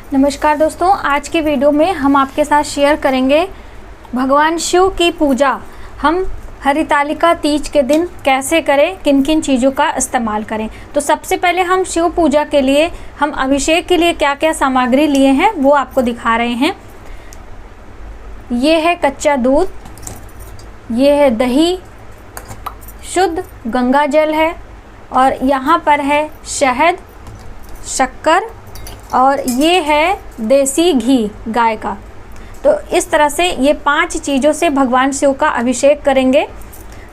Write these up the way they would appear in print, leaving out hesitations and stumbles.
नमस्कार दोस्तों, आज की वीडियो में हम आपके साथ शेयर करेंगे भगवान शिव की पूजा हम हरितालिका तीज के दिन कैसे करें, किन किन चीज़ों का इस्तेमाल करें। तो सबसे पहले हम शिव पूजा के लिए हम अभिषेक के लिए क्या क्या सामग्री लिए हैं वो आपको दिखा रहे हैं। ये है कच्चा दूध, ये है दही, शुद्ध गंगा जल है और यहाँ पर है शहद, शक्कर और ये है देसी घी गाय का। तो इस तरह से ये 5 चीज़ों से भगवान शिव का अभिषेक करेंगे।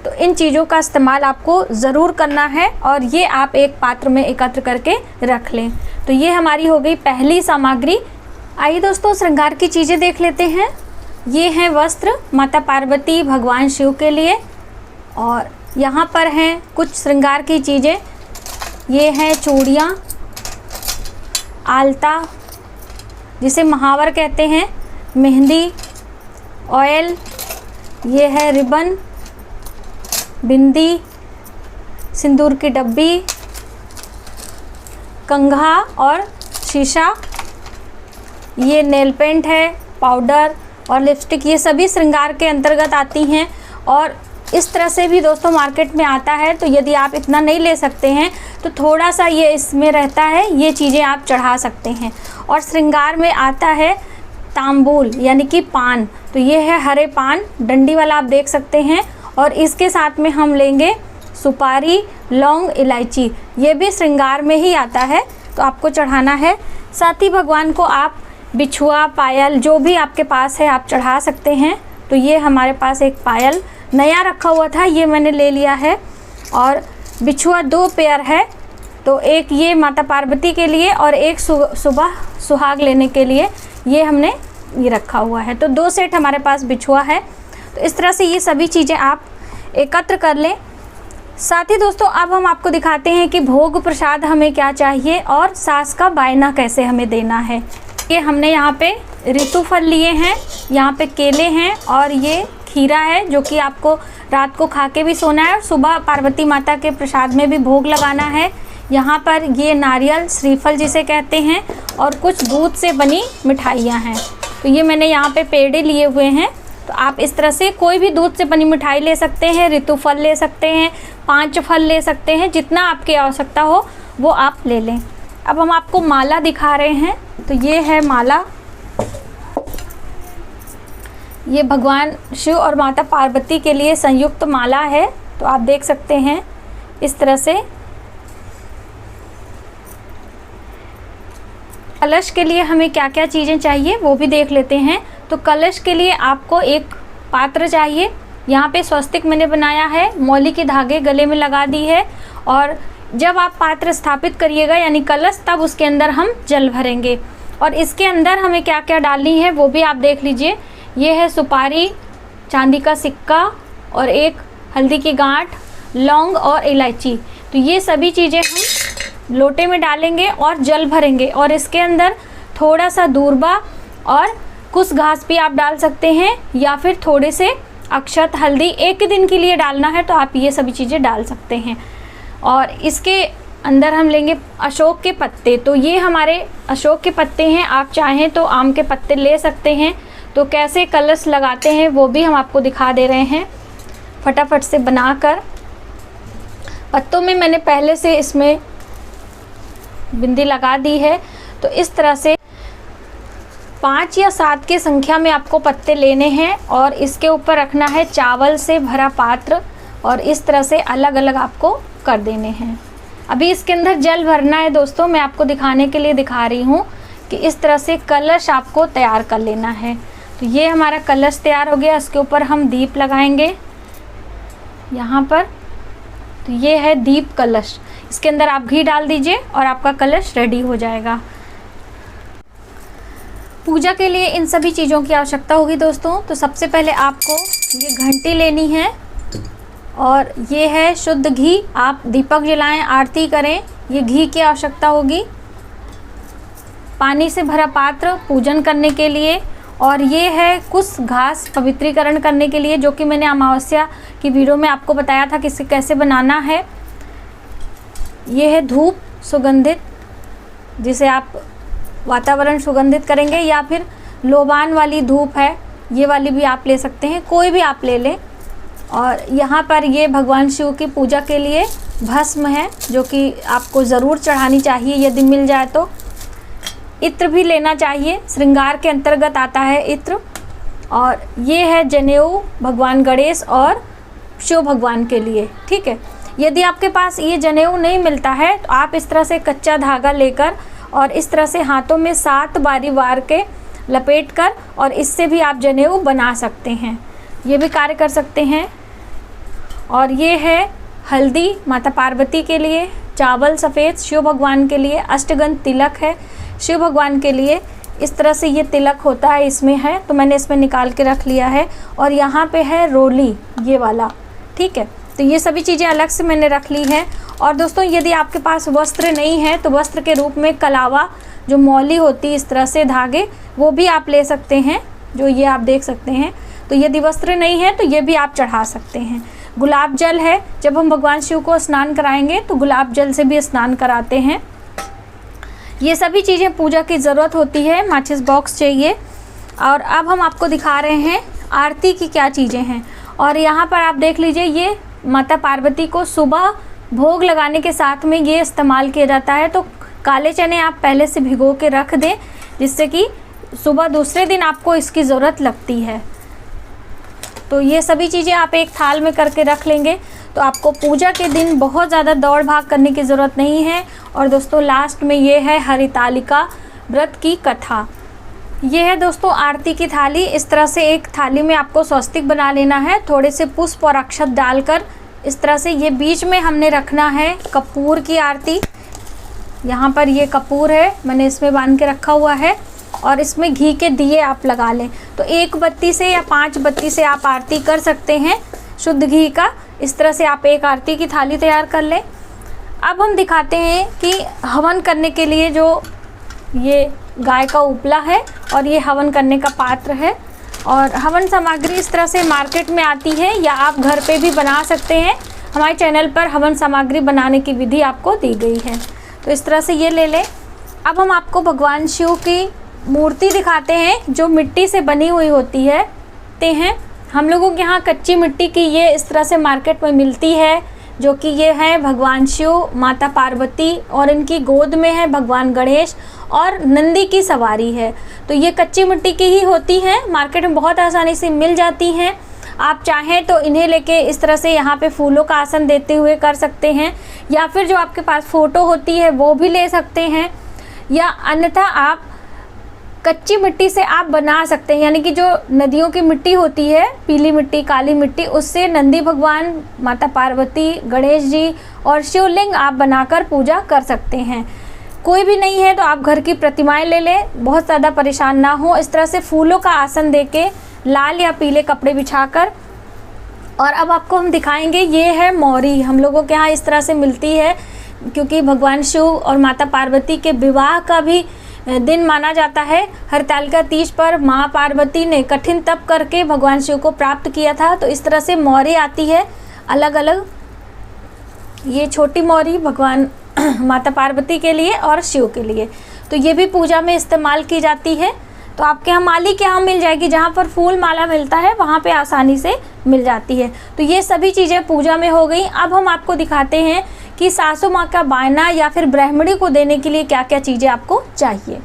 तो इन चीज़ों का इस्तेमाल आपको ज़रूर करना है और ये आप एक पात्र में एकत्र करके रख लें। तो ये हमारी हो गई पहली सामग्री। आइए दोस्तों, श्रृंगार की चीज़ें देख लेते हैं। ये हैं वस्त्र माता पार्वती भगवान शिव के लिए और यहाँ पर हैं कुछ श्रृंगार की चीज़ें। ये हैं चूड़ियाँ, आलता जिसे महावर कहते हैं, मेहंदी, ऑयल, ये है रिबन, बिंदी, सिंदूर की डब्बी, कंघा और शीशा, ये नेल पेंट है, पाउडर और लिपस्टिक। ये सभी श्रृंगार के अंतर्गत आती हैं और इस तरह से भी दोस्तों मार्केट में आता है। तो यदि आप इतना नहीं ले सकते हैं तो थोड़ा सा ये इसमें रहता है, ये चीज़ें आप चढ़ा सकते हैं। और श्रृंगार में आता है तांबूल यानी कि पान। तो ये है हरे पान, डंडी वाला आप देख सकते हैं। और इसके साथ में हम लेंगे सुपारी, लौंग, इलायची। ये भी श्रृंगार में ही आता है तो आपको चढ़ाना है। साथ ही भगवान को आप बिछुआ, पायल जो भी आपके पास है आप चढ़ा सकते हैं। तो ये हमारे पास एक पायल नया रखा हुआ था, ये मैंने ले लिया है। और बिछुआ 2 पेयर है, तो एक ये माता पार्वती के लिए और एक सुबह सुहाग लेने के लिए ये हमने ये रखा हुआ है। तो 2 सेट हमारे पास बिछुआ है। तो इस तरह से ये सभी चीज़ें आप एकत्र कर लें। साथ ही दोस्तों अब हम आपको दिखाते हैं कि भोग प्रसाद हमें क्या चाहिए और सास का बायना कैसे हमें देना है। ये हमने यहाँ पे ऋतु फल लिए हैं, यहाँ पे केले हैं और ये खीरा है जो कि आपको रात को खा के भी सोना है और सुबह पार्वती माता के प्रसाद में भी भोग लगाना है। यहाँ पर ये नारियल, श्रीफल जिसे कहते हैं और कुछ दूध से बनी मिठाइयाँ हैं। तो ये मैंने यहाँ पे पेड़े लिए हुए हैं। तो आप इस तरह से कोई भी दूध से बनी मिठाई ले सकते हैं, ऋतु फल ले सकते हैं, 5 फल ले सकते हैं, जितना आपकी आवश्यकता हो वो आप ले लें। अब हम आपको माला दिखा रहे हैं। तो ये है माला, ये भगवान शिव और माता पार्वती के लिए संयुक्त माला है। तो आप देख सकते हैं इस तरह से। कलश के लिए हमें क्या क्या चीज़ें चाहिए वो भी देख लेते हैं। तो कलश के लिए आपको एक पात्र चाहिए। यहाँ पे स्वस्तिक मैंने बनाया है, मौली के धागे गले में लगा दी है। और जब आप पात्र स्थापित करिएगा यानी कलश, तब उसके अंदर हम जल भरेंगे। और इसके अंदर हमें क्या क्या डालनी है वो भी आप देख लीजिए। ये है सुपारी, चांदी का सिक्का और एक हल्दी की गांठ, लौंग और इलायची। तो ये सभी चीज़ें हम लोटे में डालेंगे और जल भरेंगे। और इसके अंदर थोड़ा सा दूर्बा और कुछ घास भी आप डाल सकते हैं या फिर थोड़े से अक्षत, हल्दी। एक दिन के लिए डालना है तो आप ये सभी चीज़ें डाल सकते हैं। और इसके अंदर हम लेंगे अशोक के पत्ते। तो ये हमारे अशोक के पत्ते हैं, आप चाहें तो आम के पत्ते ले सकते हैं। तो कैसे कलश लगाते हैं वो भी हम आपको दिखा दे रहे हैं फटाफट से बनाकर। पत्तों में मैंने पहले से इसमें बिंदी लगा दी है। तो इस तरह से 5 या 7 की संख्या में आपको पत्ते लेने हैं और इसके ऊपर रखना है चावल से भरा पात्र और इस तरह से अलग अलग आपको कर देने हैं। अभी इसके अंदर जल भरना है दोस्तों, मैं आपको दिखाने के लिए दिखा रही हूँ कि इस तरह से कलश आपको तैयार कर लेना है। तो ये हमारा कलश तैयार हो गया, इसके ऊपर हम दीप लगाएंगे यहाँ पर। तो ये है दीप कलश, इसके अंदर आप घी डाल दीजिए और आपका कलश रेडी हो जाएगा। पूजा के लिए इन सभी चीज़ों की आवश्यकता होगी दोस्तों। तो सबसे पहले आपको ये घंटी लेनी है और ये है शुद्ध घी। आप दीपक जलाएं, आरती करें, ये घी की आवश्यकता होगी। पानी से भरा पात्र पूजन करने के लिए और ये है कुछ घास पवित्रीकरण करने के लिए, जो कि मैंने अमावस्या की वीडियो में आपको बताया था कि इसे कैसे बनाना है। ये है धूप सुगंधित, जिसे आप वातावरण सुगंधित करेंगे, या फिर लोबान वाली धूप है, ये वाली भी आप ले सकते हैं, कोई भी आप ले लें। और यहाँ पर ये भगवान शिव की पूजा के लिए भस्म है, जो कि आपको ज़रूर चढ़ानी चाहिए यदि मिल जाए तो। इत्र भी लेना चाहिए, श्रृंगार के अंतर्गत आता है इत्र। और ये है जनेऊ भगवान गणेश और शिव भगवान के लिए, ठीक है। यदि आपके पास ये जनेऊ नहीं मिलता है तो आप इस तरह से कच्चा धागा लेकर और इस तरह से हाथों में 7 बारी वार के लपेट कर और इससे भी आप जनेऊ बना सकते हैं, ये भी कार्य कर सकते हैं। और ये है हल्दी माता पार्वती के लिए, चावल सफ़ेद शिव भगवान के लिए, अष्टगंध तिलक है शिव भगवान के लिए। इस तरह से ये तिलक होता है, इसमें है तो मैंने इसमें निकाल के रख लिया है। और यहाँ पे है रोली, ये वाला, ठीक है। तो ये सभी चीज़ें अलग से मैंने रख ली है। और दोस्तों यदि आपके पास वस्त्र नहीं है तो वस्त्र के रूप में कलावा, जो मौली होती है इस तरह से धागे, वो भी आप ले सकते हैं, जो ये आप देख सकते हैं। तो यदि वस्त्र नहीं है तो ये भी आप चढ़ा सकते हैं। गुलाब जल है, जब हम भगवान शिव को स्नान कराएंगे तो गुलाब जल से भी स्नान कराते हैं। ये सभी चीज़ें पूजा की ज़रूरत होती है। माचिस बॉक्स चाहिए। और अब हम आपको दिखा रहे हैं आरती की क्या चीज़ें हैं। और यहाँ पर आप देख लीजिए, ये माता पार्वती को सुबह भोग लगाने के साथ में ये इस्तेमाल किया जाता है। तो काले चने आप पहले से भिगो के रख दें, जिससे कि सुबह दूसरे दिन आपको इसकी ज़रूरत लगती है। तो ये सभी चीज़ें आप एक थाल में करके रख लेंगे तो आपको पूजा के दिन बहुत ज़्यादा दौड़ भाग करने की ज़रूरत नहीं है। और दोस्तों लास्ट में ये है हरितालिका व्रत की कथा। ये है दोस्तों आरती की थाली। इस तरह से एक थाली में आपको स्वस्तिक बना लेना है, थोड़े से पुष्प और अक्षत डालकर इस तरह से। ये बीच में हमने रखना है कपूर की आरती। यहाँ पर ये कपूर है, मैंने इसमें बांध के रखा हुआ है। और इसमें घी के दिए आप लगा लें, तो 1 बत्ती से या 5 बत्ती से आप आरती कर सकते हैं शुद्ध घी का। इस तरह से आप एक आरती की थाली तैयार कर लें। अब हम दिखाते हैं कि हवन करने के लिए जो ये गाय का उपला है और ये हवन करने का पात्र है। और हवन सामग्री इस तरह से मार्केट में आती है, या आप घर पे भी बना सकते हैं। हमारे चैनल पर हवन सामग्री बनाने की विधि आपको दी गई है। तो इस तरह से ये ले लें। अब हम आपको भगवान शिव की मूर्ति दिखाते हैं, जो मिट्टी से बनी हुई होती है। हम लोगों के यहाँ कच्ची मिट्टी की ये इस तरह से मार्केट में मिलती है, जो कि ये है भगवान शिव, माता पार्वती और इनकी गोद में है भगवान गणेश और नंदी की सवारी है। तो ये कच्ची मिट्टी की ही होती हैं, मार्केट में बहुत आसानी से मिल जाती हैं। आप चाहें तो इन्हें लेके इस तरह से यहाँ पे फूलों का आसन देते हुए कर सकते हैं, या फिर जो आपके पास फ़ोटो होती है वो भी ले सकते हैं, या अन्यथा आप कच्ची मिट्टी से आप बना सकते हैं। यानी कि जो नदियों की मिट्टी होती है, पीली मिट्टी, काली मिट्टी, उससे नंदी भगवान, माता पार्वती, गणेश जी और शिवलिंग आप बनाकर पूजा कर सकते हैं। कोई भी नहीं है तो आप घर की प्रतिमाएं ले लें, बहुत ज़्यादा परेशान ना हो। इस तरह से फूलों का आसन देके लाल या पीले कपड़े बिछाकर। और अब आपको हम दिखाएंगे, ये है मौरी। हम लोगों के यहाँ इस तरह से मिलती है, क्योंकि भगवान शिव और माता पार्वती के विवाह का भी दिन माना जाता है। हरतालिका तीज पर माँ पार्वती ने कठिन तप करके भगवान शिव को प्राप्त किया था। तो इस तरह से मौरी आती है अलग अलग। ये छोटी मौरी भगवान माता पार्वती के लिए और शिव के लिए, तो ये भी पूजा में इस्तेमाल की जाती है। तो आपके यहाँ माली के यहाँ मिल जाएगी, जहाँ पर फूल माला मिलता है वहाँ पे आसानी से मिल जाती है। तो ये सभी चीज़ें पूजा में हो गई। अब हम आपको दिखाते हैं कि सासू माँ का बायना या फिर ब्राह्मणी को देने के लिए क्या क्या चीज़ें आपको चाहिए।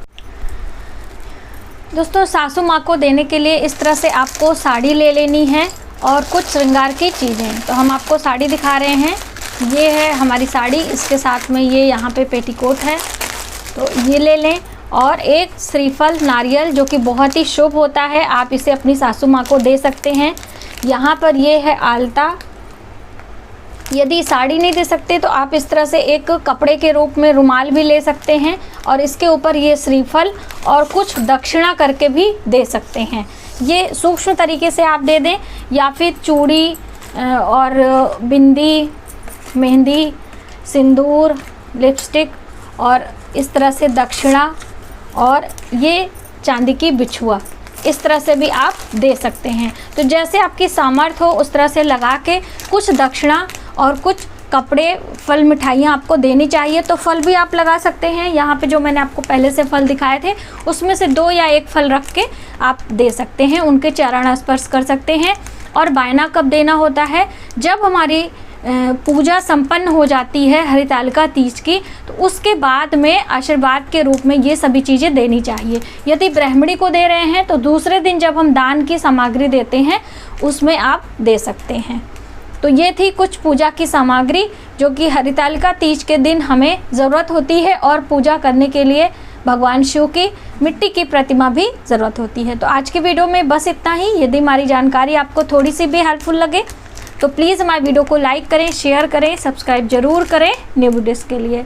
दोस्तों सासू माँ को देने के लिए इस तरह से आपको साड़ी ले लेनी है और कुछ श्रृंगार की चीज़ें। तो हम आपको साड़ी दिखा रहे हैं, ये है हमारी साड़ी, इसके साथ में ये यहाँ पे पेटीकोट है, तो ये ले लें। और एक श्रीफल नारियल, जो कि बहुत ही शुभ होता है, आप इसे अपनी सासू माँ को दे सकते हैं। यहाँ पर ये है आलता। यदि साड़ी नहीं दे सकते तो आप इस तरह से एक कपड़े के रूप में रुमाल भी ले सकते हैं, और इसके ऊपर ये श्रीफल और कुछ दक्षिणा करके भी दे सकते हैं। ये सूक्ष्म तरीके से आप दे दें, या फिर चूड़ी और बिंदी, मेहंदी, सिंदूर, लिपस्टिक और इस तरह से दक्षिणा, और ये चांदी की बिछुआ, इस तरह से भी आप दे सकते हैं। तो जैसे आपकी सामर्थ्य हो उस तरह से लगा के कुछ दक्षिणा और कुछ कपड़े, फल, मिठाइयाँ आपको देनी चाहिए तो फल भी आप लगा सकते हैं। यहाँ पे जो मैंने आपको पहले से फल दिखाए थे उसमें से 2 या 1 फल रख के आप दे सकते हैं, उनके चरण स्पर्श कर सकते हैं। और बायना कब देना होता है? जब हमारी पूजा संपन्न हो जाती है हरितालिका तीज की, तो उसके बाद में आशीर्वाद के रूप में ये सभी चीज़ें देनी चाहिए। यदि ब्राह्मणी को दे रहे हैं तो दूसरे दिन जब हम दान की सामग्री देते हैं उसमें आप दे सकते हैं। तो ये थी कुछ पूजा की सामग्री जो कि हरितालिका तीज के दिन हमें ज़रूरत होती है, और पूजा करने के लिए भगवान शिव की मिट्टी की प्रतिमा भी ज़रूरत होती है। तो आज की वीडियो में बस इतना ही। यदि हमारी जानकारी आपको थोड़ी सी भी हेल्पफुल लगे तो प्लीज़ हमारे वीडियो को लाइक करें, शेयर करें, सब्सक्राइब जरूर करें न्यू वीडियोज़ के लिए।